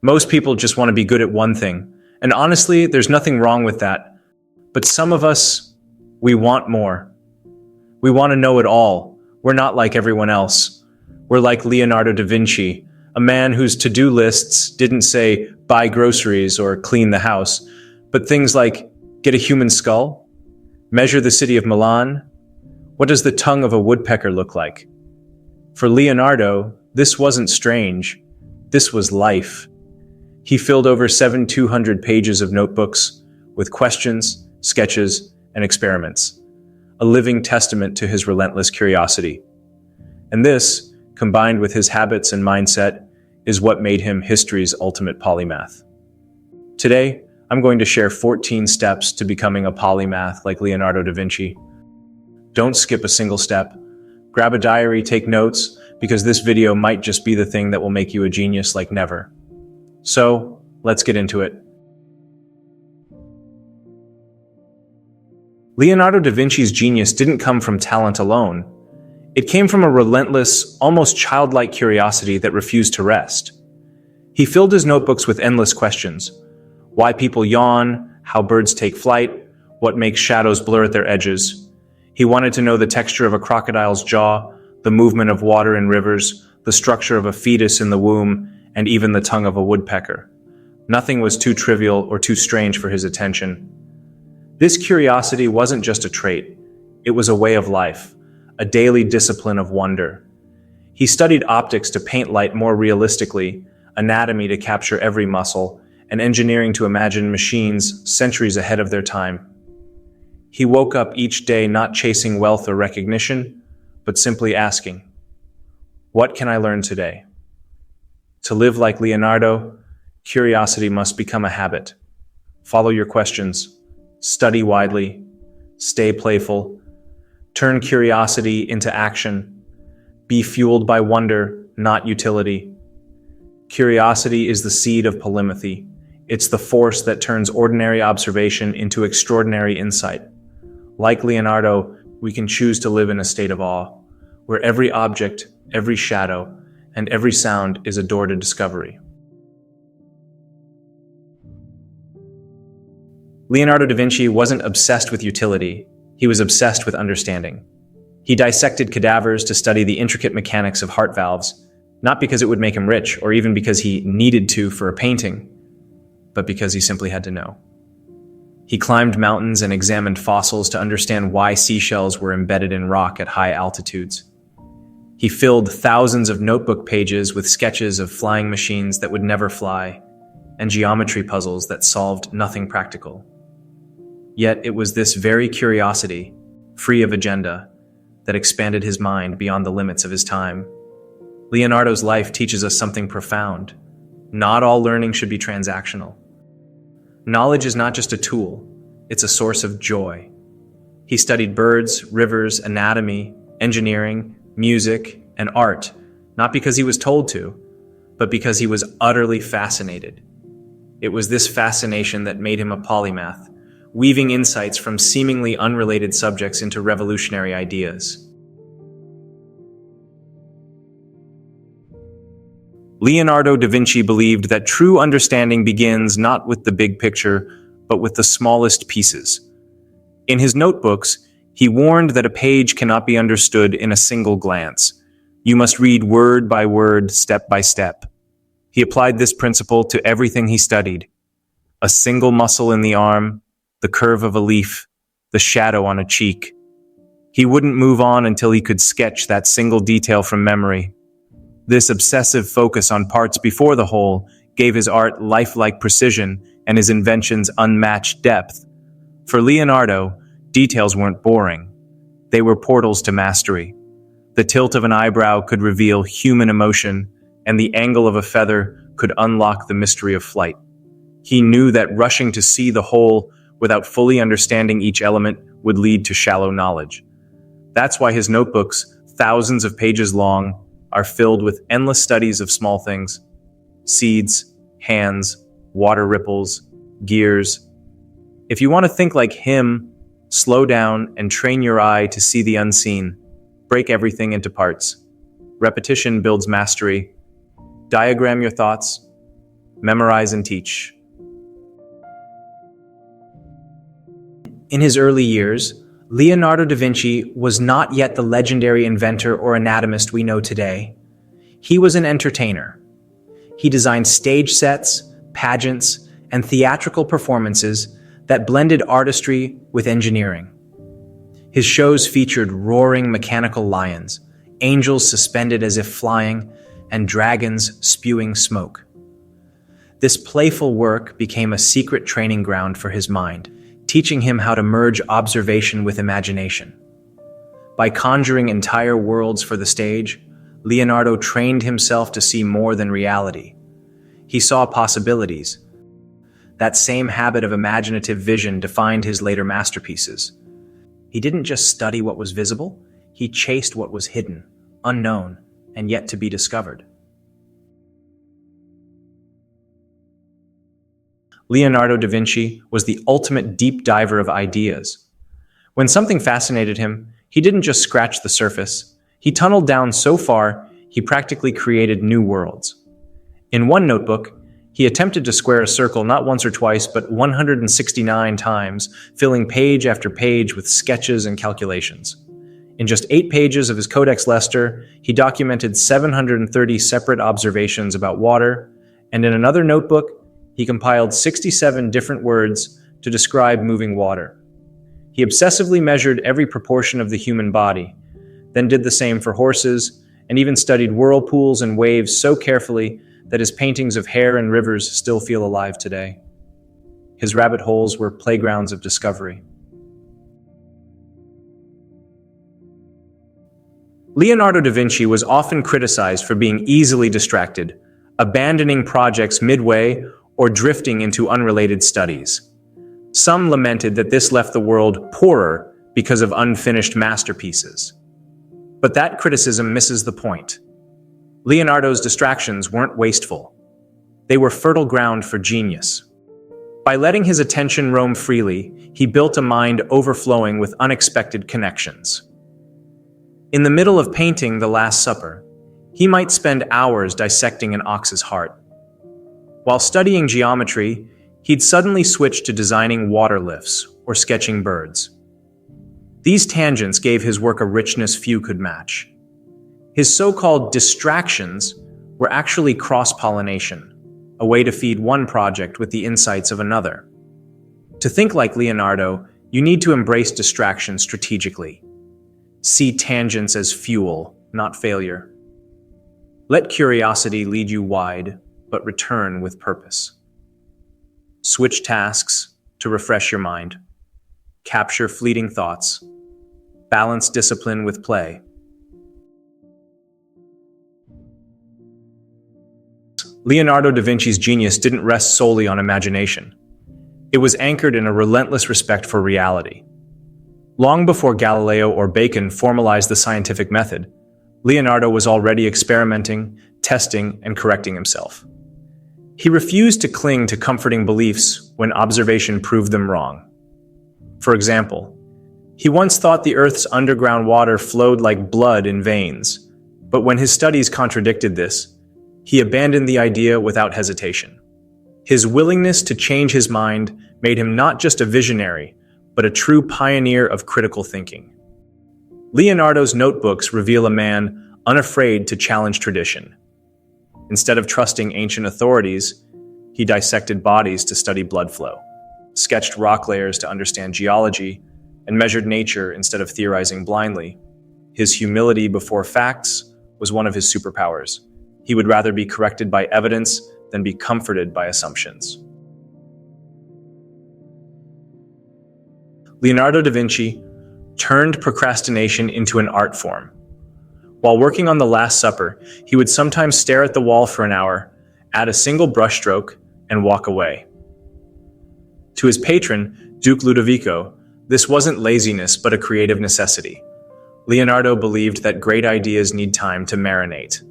Most people just want to be good at one thing. And honestly, there's nothing wrong with that. But some of us, we want more. We want to know it all. We're not like everyone else. We're like Leonardo da Vinci, a man whose to-do lists didn't say buy groceries or clean the house, but things like get a human skull, measure the city of Milan. What does the tongue of a woodpecker look like? For Leonardo, this wasn't strange. This was life. He filled over 7,200 pages of notebooks with questions, sketches, and experiments, a living testament to his relentless curiosity. And this, combined with his habits and mindset, is what made him history's ultimate polymath. Today, I'm going to share 14 steps to becoming a polymath like Leonardo da Vinci. Don't skip a single step. Grab a diary, take notes, because this video might just be the thing that will make you a genius like never. So, let's get into it. Leonardo da Vinci's genius didn't come from talent alone. It came from a relentless, almost childlike curiosity that refused to rest. He filled his notebooks with endless questions. Why people yawn, how birds take flight, what makes shadows blur at their edges. He wanted to know the texture of a crocodile's jaw, the movement of water in rivers, the structure of a fetus in the womb, and even the tongue of a woodpecker. Nothing was too trivial or too strange for his attention. This curiosity wasn't just a trait. It was a way of life, a daily discipline of wonder. He studied optics to paint light more realistically, anatomy to capture every muscle, and engineering to imagine machines centuries ahead of their time. He woke up each day not chasing wealth or recognition, but simply asking, what can I learn today? To live like Leonardo, curiosity must become a habit. Follow your questions, study widely, stay playful, turn curiosity into action, be fueled by wonder, not utility. Curiosity is the seed of polymathy. It's the force that turns ordinary observation into extraordinary insight. Like Leonardo, we can choose to live in a state of awe, where every object, every shadow, and every sound is a door to discovery. Leonardo da Vinci wasn't obsessed with utility, he was obsessed with understanding. He dissected cadavers to study the intricate mechanics of heart valves, not because it would make him rich or even because he needed to for a painting, but because he simply had to know. He climbed mountains and examined fossils to understand why seashells were embedded in rock at high altitudes. He filled thousands of notebook pages with sketches of flying machines that would never fly, and geometry puzzles that solved nothing practical. Yet it was this very curiosity, free of agenda, that expanded his mind beyond the limits of his time. Leonardo's life teaches us something profound. Not all learning should be transactional. Knowledge is not just a tool, it's a source of joy. He studied birds, rivers, anatomy, engineering, music, and art, not because he was told to, but because he was utterly fascinated. It was this fascination that made him a polymath, weaving insights from seemingly unrelated subjects into revolutionary ideas. Leonardo da Vinci believed that true understanding begins not with the big picture, but with the smallest pieces. In his notebooks, he warned that a page cannot be understood in a single glance. You must read word by word, step by step. He applied this principle to everything he studied. A single muscle in the arm, the curve of a leaf, the shadow on a cheek. He wouldn't move on until he could sketch that single detail from memory. This obsessive focus on parts before the whole gave his art lifelike precision and his inventions unmatched depth. For Leonardo, details weren't boring. They were portals to mastery. The tilt of an eyebrow could reveal human emotion, and the angle of a feather could unlock the mystery of flight. He knew that rushing to see the whole without fully understanding each element would lead to shallow knowledge. That's why his notebooks, thousands of pages long, are filled with endless studies of small things: seeds, hands, water ripples, gears. If you want to think like him, slow down and train your eye to see the unseen. Break everything into parts. Repetition builds mastery. Diagram your thoughts. memorize and teach. In his early years, Leonardo da Vinci was not yet the legendary inventor or anatomist we know today. He was an entertainer. He designed stage sets, pageants, and theatrical performances that blended artistry with engineering. His shows featured roaring mechanical lions, angels suspended as if flying, and dragons spewing smoke. This playful work became a secret training ground for his mind, teaching him how to merge observation with imagination. By conjuring entire worlds for the stage, Leonardo trained himself to see more than reality. He saw possibilities. That same habit of imaginative vision defined his later masterpieces. He didn't just study what was visible, he chased what was hidden, unknown, and yet to be discovered. Leonardo da Vinci was the ultimate deep diver of ideas. When something fascinated him, he didn't just scratch the surface. He tunneled down so far, he practically created new worlds. In one notebook, he attempted to square a circle not once or twice, but 169 times, filling page after page with sketches and calculations. In just 8 pages of his Codex Leicester, he documented 730 separate observations about water, and in another notebook, he compiled 67 different words to describe moving water. He obsessively measured every proportion of the human body, then did the same for horses, and even studied whirlpools and waves so carefully that his paintings of hair and rivers still feel alive today. His rabbit holes were playgrounds of discovery. Leonardo da Vinci was often criticized for being easily distracted, abandoning projects midway, or drifting into unrelated studies. Some lamented that this left the world poorer because of unfinished masterpieces. But that criticism misses the point. Leonardo's distractions weren't wasteful. They were fertile ground for genius. By letting his attention roam freely, he built a mind overflowing with unexpected connections. In the middle of painting The Last Supper, he might spend hours dissecting an ox's heart. While studying geometry, he'd suddenly switch to designing water lifts or sketching birds. These tangents gave his work a richness few could match. His so-called distractions were actually cross-pollination, a way to feed one project with the insights of another. To think like Leonardo, you need to embrace distraction strategically. See tangents as fuel, not failure. Let curiosity lead you wide, but return with purpose. Switch tasks to refresh your mind. Capture fleeting thoughts. Balance discipline with play. Leonardo da Vinci's genius didn't rest solely on imagination. It was anchored in a relentless respect for reality. Long before Galileo or Bacon formalized the scientific method, Leonardo was already experimenting, testing, and correcting himself. He refused to cling to comforting beliefs when observation proved them wrong. For example, he once thought the Earth's underground water flowed like blood in veins, but when his studies contradicted this, he abandoned the idea without hesitation. His willingness to change his mind made him not just a visionary, but a true pioneer of critical thinking. Leonardo's notebooks reveal a man unafraid to challenge tradition. Instead of trusting ancient authorities, he dissected bodies to study blood flow, sketched rock layers to understand geology, and measured nature instead of theorizing blindly. His humility before facts was one of his superpowers. He would rather be corrected by evidence than be comforted by assumptions. Leonardo da Vinci turned procrastination into an art form. While working on The Last Supper, he would sometimes stare at the wall for an hour, add a single brushstroke, and walk away. To his patron, Duke Ludovico, this wasn't laziness but a creative necessity. Leonardo believed that great ideas need time to marinate.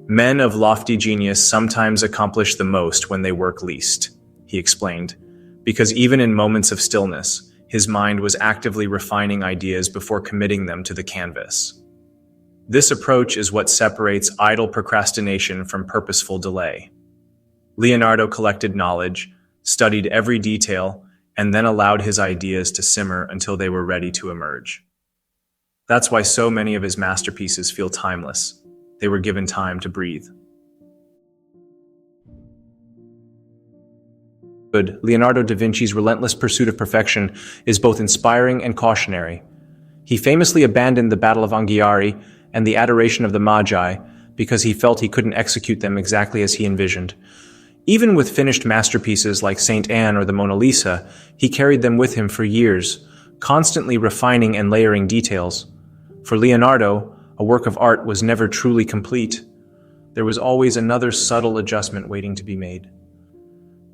Men of lofty genius sometimes accomplish the most when they work least, he explained, because even in moments of stillness, his mind was actively refining ideas before committing them to the canvas. This approach is what separates idle procrastination from purposeful delay. Leonardo collected knowledge, studied every detail, and then allowed his ideas to simmer until they were ready to emerge. That's why so many of his masterpieces feel timeless. They were given time to breathe. Leonardo da Vinci's relentless pursuit of perfection is both inspiring and cautionary. He famously abandoned the Battle of Anghiari and the Adoration of the Magi because he felt he couldn't execute them exactly as he envisioned. Even with finished masterpieces like Saint Anne or the Mona Lisa, he carried them with him for years, constantly refining and layering details. For Leonardo, a work of art was never truly complete. There was always another subtle adjustment waiting to be made.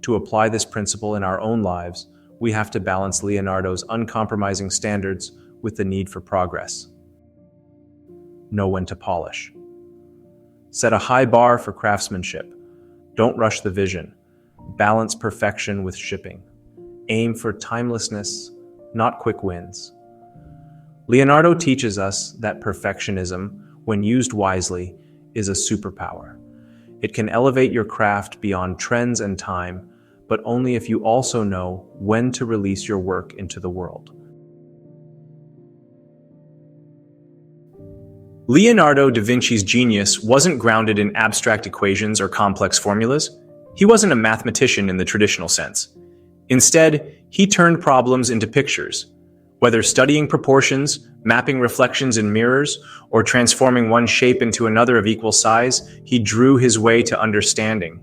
To apply this principle in our own lives, we have to balance Leonardo's uncompromising standards with the need for progress. Know when to polish. Set a high bar for craftsmanship. Don't rush the vision. Balance perfection with shipping. Aim for timelessness, not quick wins. Leonardo teaches us that perfectionism, when used wisely, is a superpower. It can elevate your craft beyond trends and time, but only if you also know when to release your work into the world. Leonardo da Vinci's genius wasn't grounded in abstract equations or complex formulas. He wasn't a mathematician in the traditional sense. Instead, he turned problems into pictures. Whether studying proportions, mapping reflections in mirrors, or transforming one shape into another of equal size, he drew his way to understanding.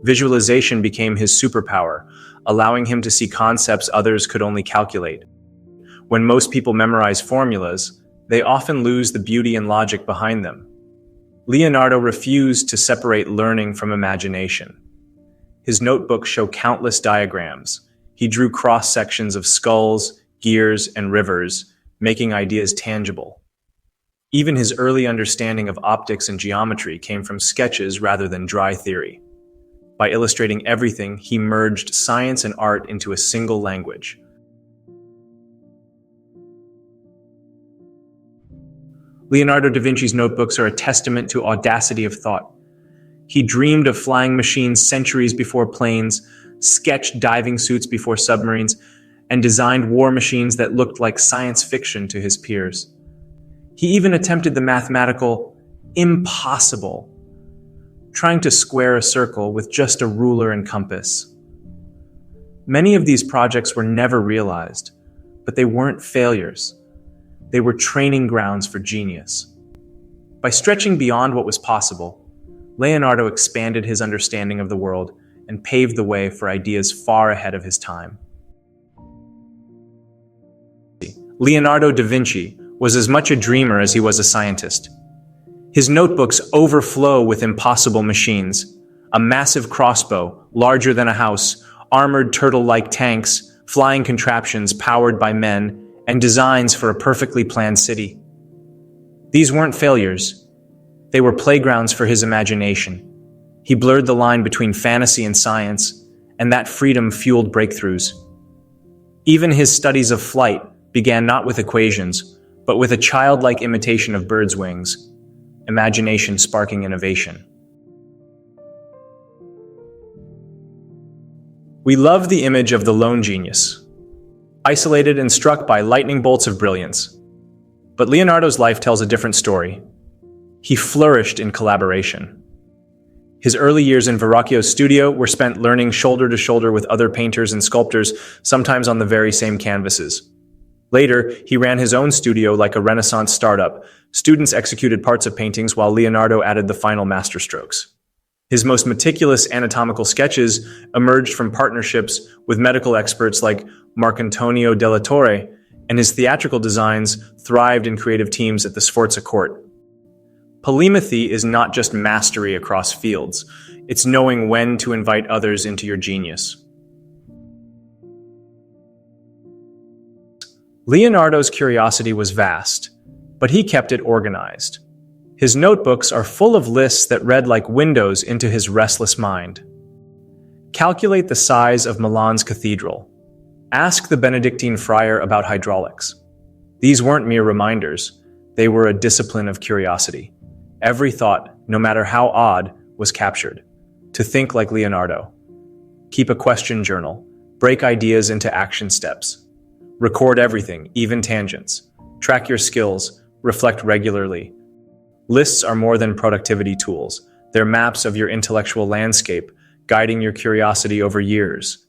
Visualization became his superpower, allowing him to see concepts others could only calculate. When most people memorize formulas, they often lose the beauty and logic behind them. Leonardo refused to separate learning from imagination. His notebooks show countless diagrams. He drew cross-sections of skulls, gears, and rivers, making ideas tangible. Even his early understanding of optics and geometry came from sketches rather than dry theory. By illustrating everything, he merged science and art into a single language. Leonardo da Vinci's notebooks are a testament to audacity of thought. He dreamed of flying machines centuries before planes, sketched diving suits before submarines, and designed war machines that looked like science fiction to his peers. He even attempted the mathematical impossible, trying to square a circle with just a ruler and compass. Many of these projects were never realized, but they weren't failures. They were training grounds for genius. By stretching beyond what was possible, Leonardo expanded his understanding of the world and paved the way for ideas far ahead of his time. Leonardo da Vinci was as much a dreamer as he was a scientist. His notebooks overflow with impossible machines: a massive crossbow, larger than a house, armored turtle-like tanks, flying contraptions powered by men, and designs for a perfectly planned city. These weren't failures. They were playgrounds for his imagination. He blurred the line between fantasy and science, and that freedom fueled breakthroughs. Even his studies of flight began not with equations, but with a childlike imitation of birds' wings, imagination sparking innovation. We love the image of the lone genius, isolated and struck by lightning bolts of brilliance. But Leonardo's life tells a different story. He flourished in collaboration. His early years in Verrocchio's studio were spent learning shoulder to shoulder with other painters and sculptors, sometimes on the very same canvases. Later, he ran his own studio like a Renaissance startup. Students executed parts of paintings while Leonardo added the final masterstrokes. His most meticulous anatomical sketches emerged from partnerships with medical experts like Marcantonio della Torre, and his theatrical designs thrived in creative teams at the Sforza court. Polymathy is not just mastery across fields, it's knowing when to invite others into your genius. Leonardo's curiosity was vast, but he kept it organized. His notebooks are full of lists that read like windows into his restless mind. Calculate the size of Milan's cathedral. Ask the Benedictine friar about hydraulics. These weren't mere reminders, they were a discipline of curiosity. Every thought, no matter how odd, was captured. to think like Leonardo. Keep a question journal. Break ideas into action steps. Record everything, even tangents. Track your skills. Reflect regularly. Lists are more than productivity tools. They're maps of your intellectual landscape, guiding your curiosity over years.